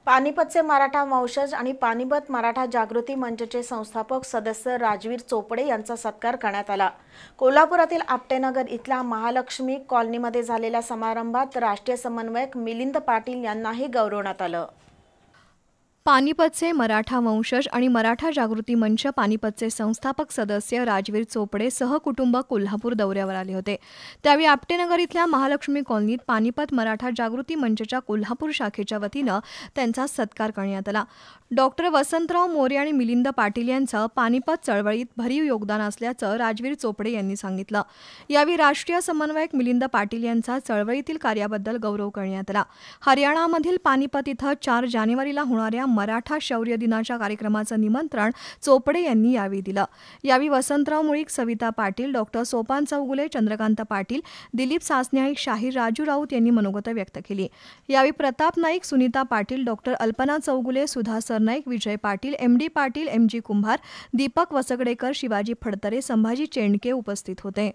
पानिपतचे मराठा वंशज आणि पानिपत मराठा जागृती मंचचे संस्थापक सदस्य राजवीर चोपडे यांचा सत्कार करण्यात आला। कोल्हापुरातील आपटेनगर इथल्या महालक्ष्मी कॉलनीमध्ये झालेल्या समारंभात राष्ट्रीय समन्वयक मिलिंद पाटील यांनाही गौरवण्यात आलं। पानिपतचे मराठा वंशज आणि मराठा जागृती मंच पानिपतचे संस्थापक सदस्य राजवीर चोपडे सहकुटुंब कोल्हापूर दौऱ्यावर आले होते। त्यावेळी आपटेनगर इथल्या महालक्ष्मी कॉलनीत पानिपत मराठा जागृती मंचच्या कोल्हापूर शाखेच्या वतीनं त्यांचा सत्कार करण्यात आला। डॉक्टर वसंतराव मोरे आणि मिलिंद पाटील यांचं पानिपत चळवळीत भरीव योगदान असल्याचं राजवीर चोपडे यांनी सांगितलं। यावेळी राष्ट्रीय समन्वयक मिलिंद पाटील यांचा चळवळीतील कार्याबद्दल गौरव करण्यात आला। हरियाणामधील पानिपत इथं 4 जानेवारीला होणाऱ्या मराठा शौर्य दिनाच्या कार्यक्रमाचं निमंत्रण चोपडे यांनी यावेळी दिलं। यावेळी वसंतराव मुळीक, सविता पाटील, डॉक्टर सोपान चौगुले, चंद्रकांत पाटील, दिलीप सासन्याईक, शाहीर राजू राऊत यांनी मनोगत व्यक्त केली। यावेळी प्रताप नाईक, सुनीता पाटील, डॉक्टर अल्पना चौगुले, सुधा सरनाईक, विजय पाटील, एमडी पाटील, एमजी कुंभार, दीपक वसगडेकर, शिवाजी फडतरे, संभाजी चेंडके उपस्थित होते।